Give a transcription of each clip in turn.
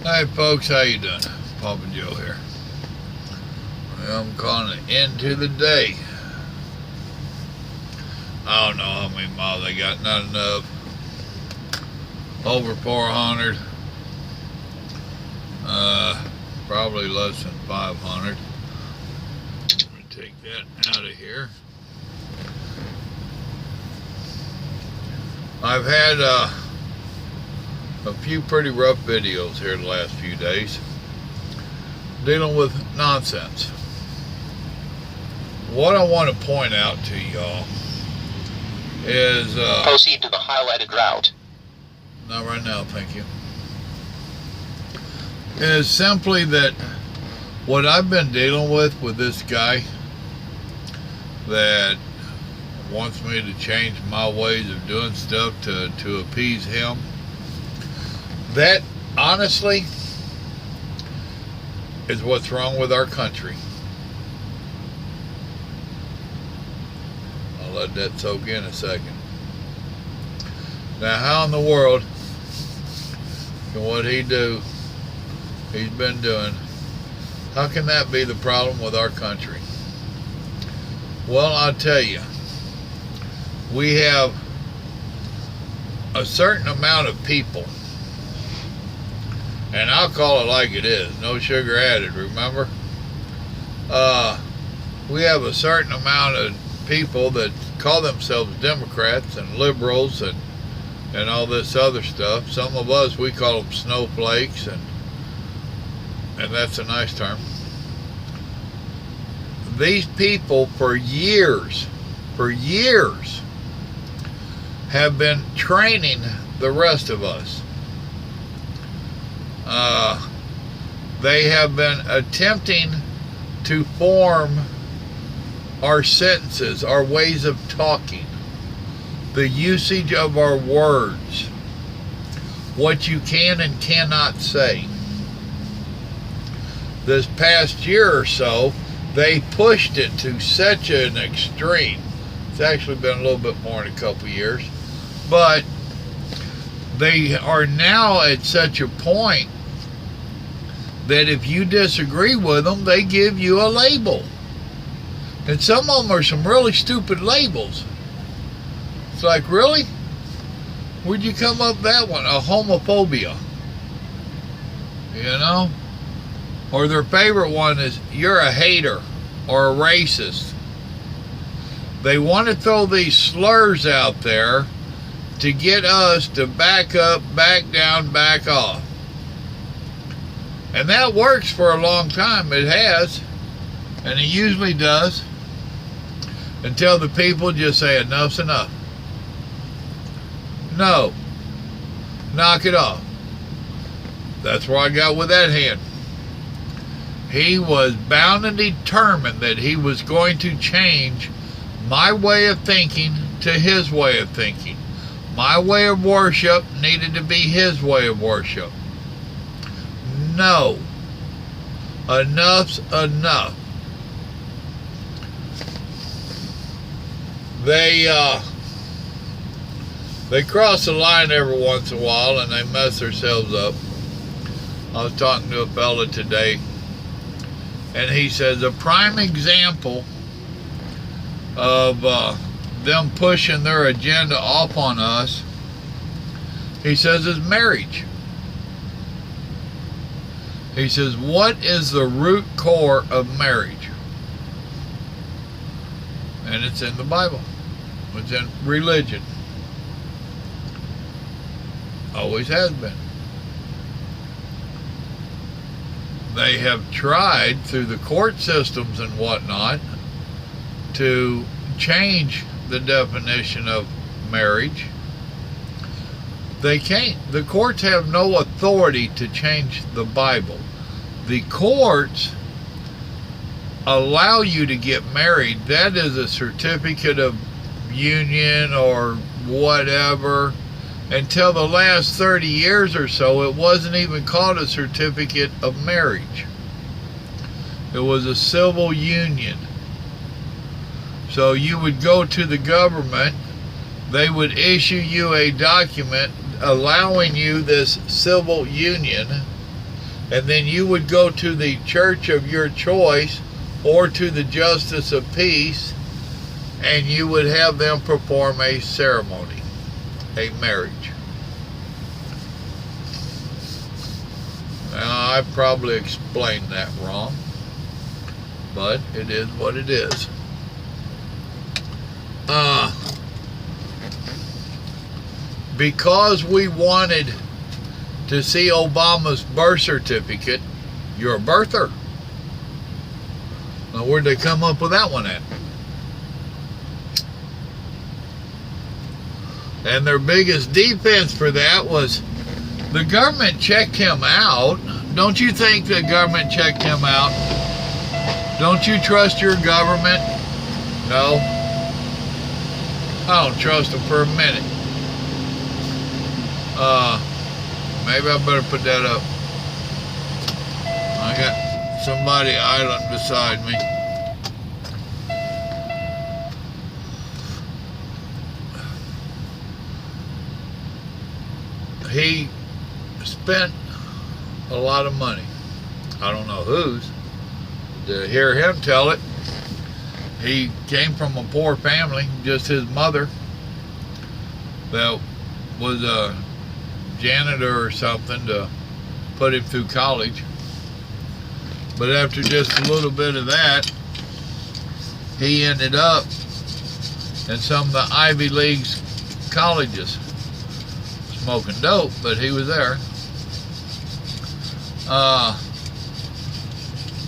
Hey folks, how you doing? Papa Joe here. Well, I'm calling an end to the day. I don't know how many miles I got, not enough. Over 400. Probably less than 500. Let me take that out of here. I've had a few pretty rough videos here the last few days dealing with nonsense. What I want to point out to y'all is proceed to the highlighted route. Not right now, thank you. Is simply that what I've been dealing with this guy that wants me to change my ways of doing stuff to appease him. That, honestly, is what's wrong with our country. I'll let that soak in a second. Now, how in the world can what he's been doing, how can that be the problem with our country? Well, I'll tell you, we have a certain amount of people, and I'll call it like it is, no sugar added, remember? We have a certain amount of people that call themselves Democrats and liberals and all this other stuff. Some of us, we call them snowflakes, and that's a nice term. These people for years have been training the rest of us. They have been attempting to form our sentences, our ways of talking, the usage of our words, what you can and cannot say. This past year or so, they pushed it to such an extreme. It's actually been a little bit more than a couple years, but they are now at such a point that if you disagree with them, they give you a label. And some of them are some really stupid labels. It's like, really? Where'd you come up with that one? A homophobia. You know? Or their favorite one is, you're a hater or a racist. They want to throw these slurs out there to get us to back up, back down, back off. And that works for a long time. It has. And it usually does. Until the people just say, enough's enough. No. Knock it off. That's where I got with that hand. He was bound and determined that he was going to change my way of thinking to his way of thinking. My way of worship needed to be his way of worship. No. Enough's enough. They cross the line every once in a while and they mess themselves up. I was talking to a fella today, and he says a prime example of them pushing their agenda off on us, he says, is marriage. He says, what is the root core of marriage? And it's in the Bible. It's in religion. Always has been. They have tried through the court systems and whatnot to change the definition of marriage. They can't. The courts have no authority to change the Bible. The courts allow you to get married. That is a certificate of union or whatever. Until the last 30 years or so, it wasn't even called a certificate of marriage. It was a civil union. So you would go to the government, they would issue you a document allowing you this civil union, and then you would go to the church of your choice or to the justice of peace, and you would have them perform a ceremony, a marriage. Now, I probably explained that wrong, but it is what it is. Because we wanted to see Obama's birth certificate, you're a birther. Now, where'd they come up with that one at? And their biggest defense for that was the government checked him out. Don't you think the government checked him out? Don't you trust your government? No. I don't trust them for a minute. Maybe I better put that up. I got somebody idling beside me. He spent a lot of money. I don't know whose. To hear him tell it, he came from a poor family, just his mother that was a janitor or something to put him through college. But after just a little bit of that, he ended up in some of the Ivy League colleges smoking dope, but he was there.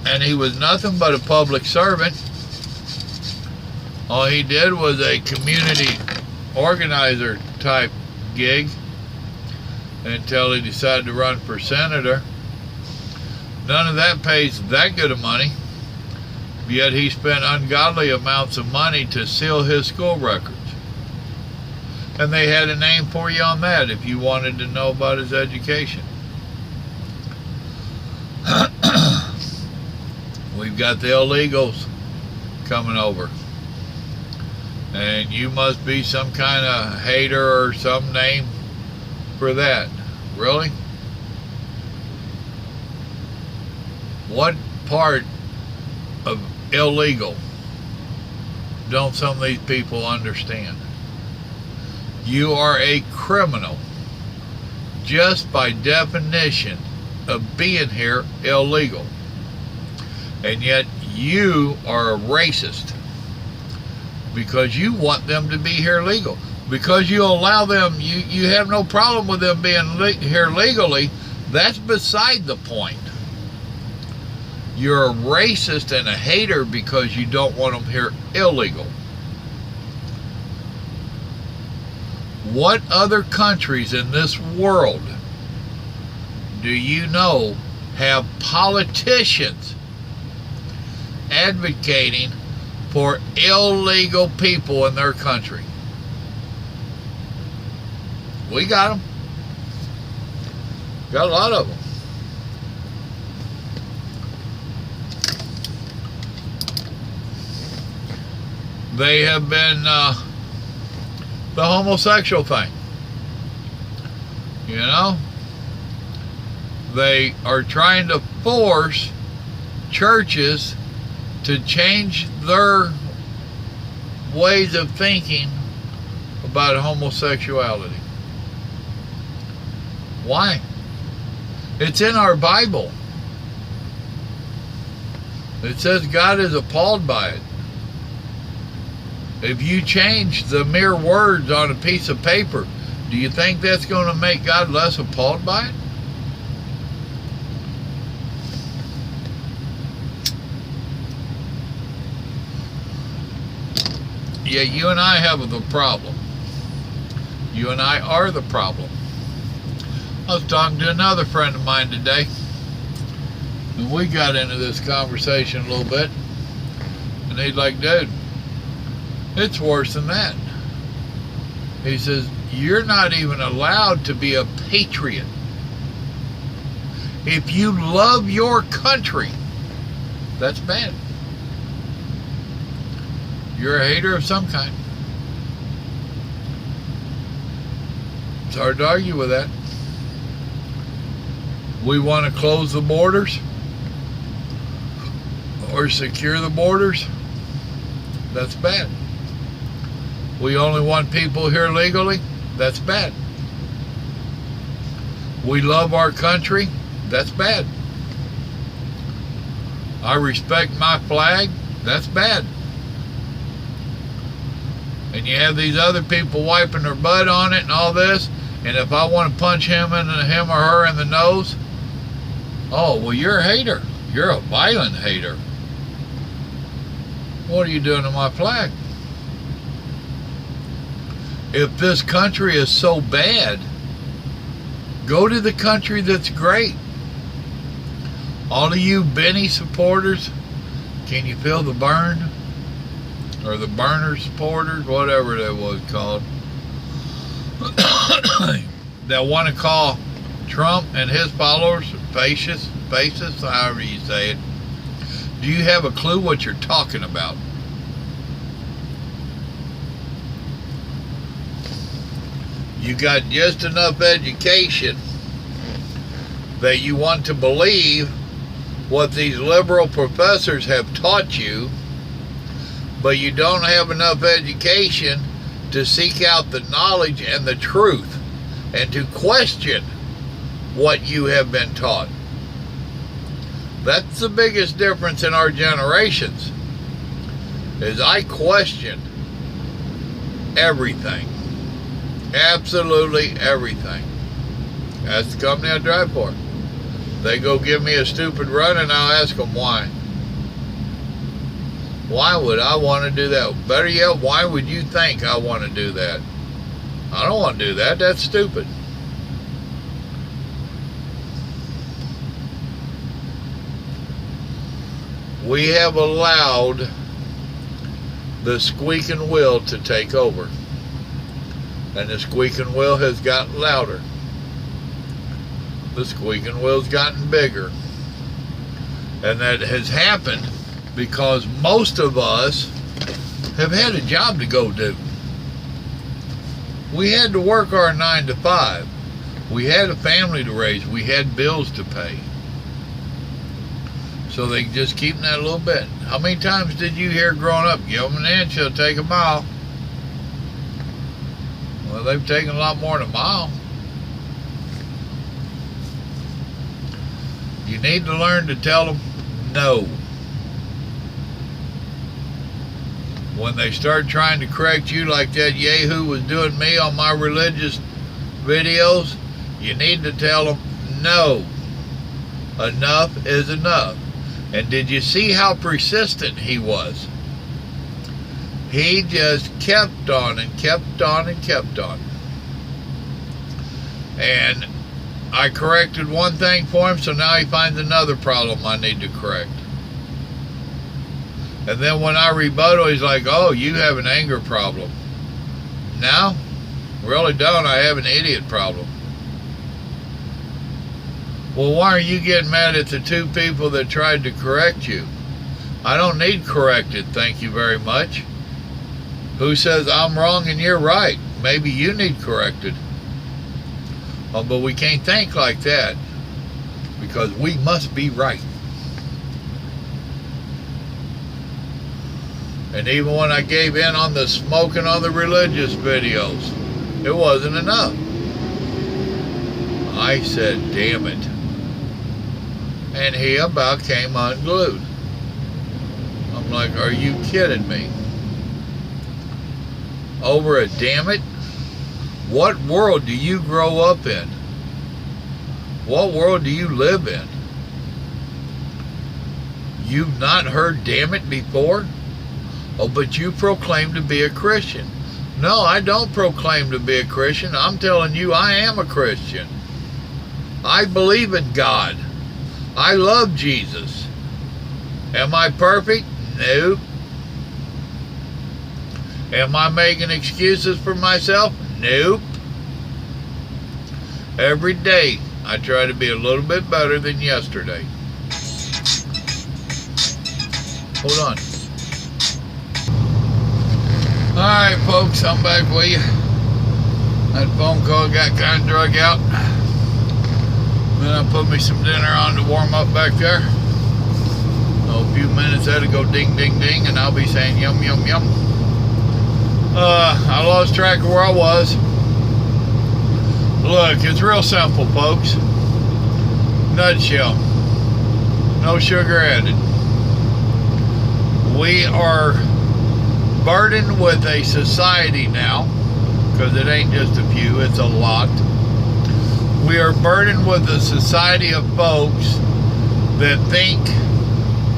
And he was nothing but a public servant. All he did was a community organizer type gig until he decided to run for senator. None of that pays that good of money, yet he spent ungodly amounts of money to seal his school records. And they had a name for you on that if you wanted to know about his education. We've got the illegals coming over. And you must be some kind of hater or some name for that. Really? What part of illegal don't some of these people understand? You are a criminal just by definition of being here illegal. And yet you are a racist because you want them to be here legal. Because you allow them, you have no problem with them being here legally. That's beside the point. You're a racist and a hater because you don't want them here illegal. What other countries in this world do you know have politicians advocating for illegal people in their country? We got them. Got a lot of them. They have been the homosexual thing. You know? They are trying to force churches to change their ways of thinking about homosexuality. Why? It's in our Bible. It says God is appalled by it. If you change the mere words on a piece of paper, do you think that's going to make God less appalled by it? Yeah, you and I have the problem. You and I are the problem. I was talking to another friend of mine today, and we got into this conversation a little bit, and he's like, dude, it's worse than that. He says, you're not even allowed to be a patriot. If you love your country, that's bad. You're a hater of some kind. It's hard to argue with that. We want to close the borders or secure the borders. That's bad. We only want people here legally. That's bad. We love our country. That's bad. I respect my flag. That's bad. And you have these other people wiping their butt on it and all this, and if I want to punch him or her in the nose, oh, well, you're a hater. You're a violent hater. What are you doing to my flag? If this country is so bad, go to the country that's great. All of you Benny supporters, can you feel the burn? Or the burner supporters, whatever that was called, that want to call Trump and his followers fascists, however you say it. Do you have a clue what you're talking about? You got just enough education that you want to believe what these liberal professors have taught you, but you don't have enough education to seek out the knowledge and the truth and to question what you have been taught. That's the biggest difference in our generations, is I question everything. Absolutely everything. That's the company I drive for. They go give me a stupid run and I'll ask them why. Why would I want to do that? Better yet, why would you think I want to do that? I don't want to do that. That's stupid. We have allowed the squeaking wheel to take over. And the squeaking wheel has gotten louder. The squeaking wheel's gotten bigger. And that has happened because most of us have had a job to go do. We had to work our 9 to 5. We had a family to raise. We had bills to pay. So they just keep that a little bit. How many times did you hear growing up, give them an inch, they'll take a mile? Well, they've taken a lot more than a mile. You need to learn to tell them no. When they start trying to correct you like that Yahoo was doing me on my religious videos, you need to tell them no. Enough is enough. And did you see how persistent he was? He just kept on and kept on and kept on. And I corrected one thing for him, so now he finds another problem I need to correct. And then when I rebuttal, he's like, oh, you have an anger problem. No, really don't. I have an idiot problem. Well, why are you getting mad at the two people that tried to correct you? I don't need corrected, thank you very much. Who says I'm wrong and you're right? Maybe you need corrected. Oh, but we can't think like that because we must be right. And even when I gave in on the smoking on the religious videos, it wasn't enough. I said, damn it. And he about came unglued. I'm like, are you kidding me? Over a damn it? What world do you grow up in? What world do you live in? You've not heard damn it before? Oh, but you proclaim to be a Christian. No, I don't proclaim to be a Christian. I'm telling you, I am a Christian. I believe in God. I love Jesus. Am I perfect? Nope. Am I making excuses for myself? Nope. Every day, I try to be a little bit better than yesterday. Hold on. Alright, folks, I'm back with you. That phone call got kind of drug out. Then I put me some dinner on to warm up back there. A few minutes that'll go ding, ding, ding, and I'll be saying yum, yum, yum. I lost track of where I was. Look, it's real simple, folks. Nutshell. No sugar added. We are burdened with a society now, because it ain't just a few, it's a lot. We are burdened with a society of folks that think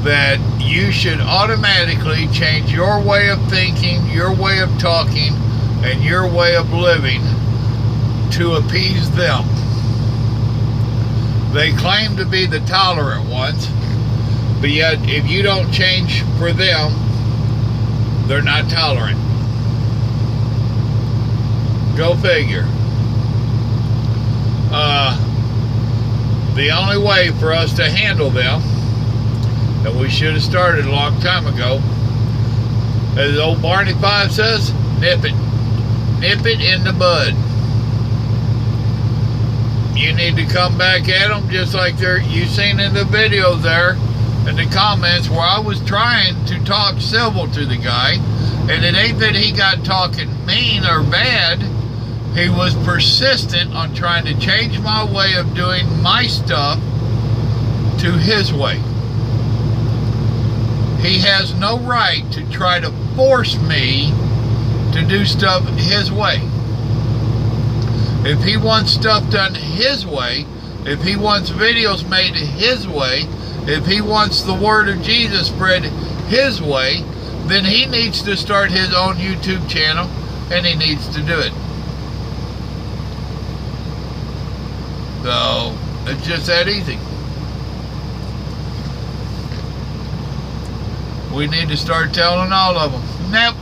that you should automatically change your way of thinking, your way of talking, and your way of living to appease them. They claim to be the tolerant ones, but yet if you don't change for them, they're not tolerant. Go figure. The only way for us to handle them, and we should have started a long time ago, as old Barney Fife says, nip it. Nip it in the bud. You need to come back at them just like you seen in the videos there, in the comments, where I was trying to talk civil to the guy, and it ain't that he got talking mean or bad. He was persistent on trying to change my way of doing my stuff to his way. He has no right to try to force me to do stuff his way. If he wants stuff done his way, if he wants videos made his way, if he wants the word of Jesus spread his way, then he needs to start his own YouTube channel, and he needs to do it. So, it's just that easy. We need to start telling all of them, nope.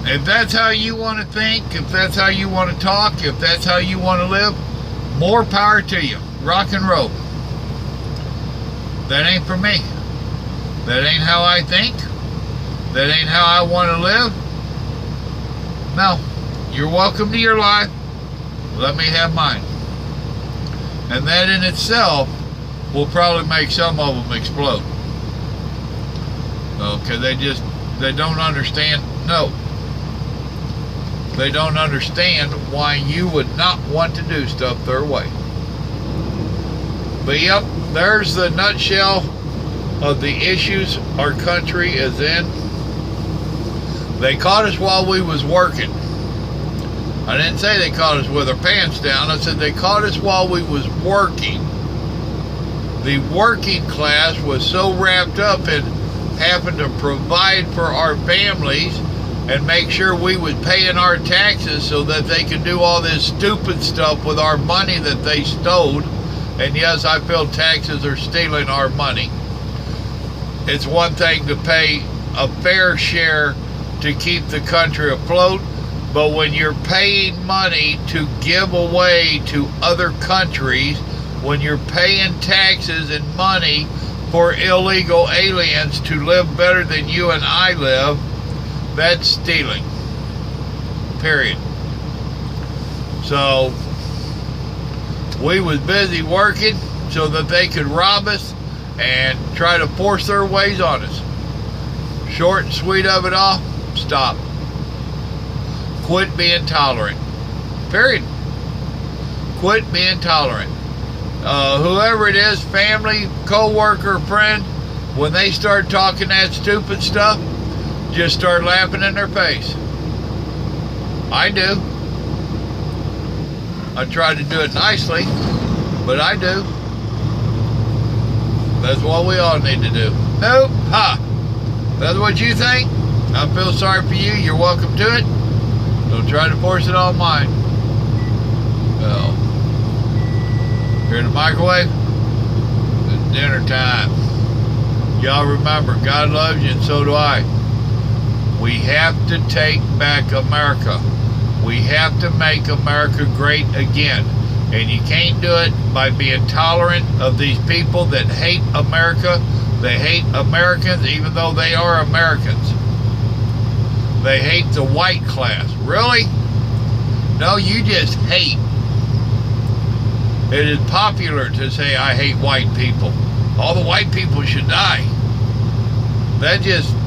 If that's how you want to think, if that's how you want to talk, if that's how you want to live, more power to you. Rock and roll. That ain't for me. That ain't how I think. That ain't how I want to live. No. You're welcome to your life. Let me have mine. And that in itself will probably make some of them explode. Because they don't understand. No. They don't understand why you would not want to do stuff their way. But yep, there's the nutshell of the issues our country is in. They caught us while we was working. I didn't say they caught us with our pants down. I said they caught us while we was working. The working class was so wrapped up in having to provide for our families and make sure we was paying our taxes so that they could do all this stupid stuff with our money that they stole. And yes, I feel taxes are stealing our money. It's one thing to pay a fair share to keep the country afloat, but when you're paying money to give away to other countries, when you're paying taxes and money for illegal aliens to live better than you and I live, that's stealing. Period. So we was busy working so that they could rob us and try to force their ways on us. Short and sweet of it all, stop. Quit being tolerant. Period. Quit being tolerant. Whoever it is, family, co-worker, friend, when they start talking that stupid stuff, just start laughing in their face. I do. I try to do it nicely, but I do. That's what we all need to do. Nope. Ha! That's what you think? I feel sorry for you. You're welcome to it. Don't try to force it on mine. Well, here in the microwave, it's dinner time. Y'all remember, God loves you and so do I. We have to take back America. We have to make America great again. And you can't do it by being tolerant of these people that hate America. They hate Americans even though they are Americans. They hate the white class. Really? No, you just hate. It is popular to say, I hate white people. All the white people should die.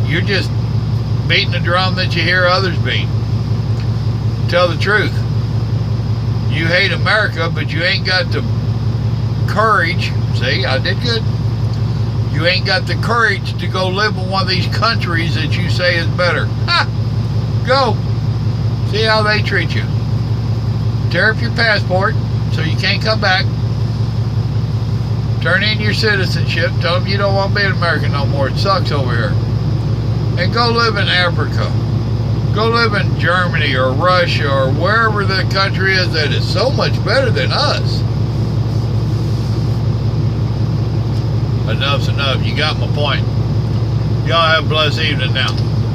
You're just beating the drum that you hear others beat. Tell the truth. You hate America, but you ain't got the courage. See, I did good. You ain't got the courage to go live in one of these countries that you say is better. Ha! Go. See how they treat you. Tear up your passport so you can't come back. Turn in your citizenship. Tell them you don't want to be an American no more. It sucks over here. And go live in Africa. Go live in Germany or Russia or wherever the country is that is so much better than us. Enough's enough. You got my point. Y'all have a blessed evening now.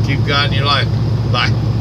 Keep God in your life. Bye.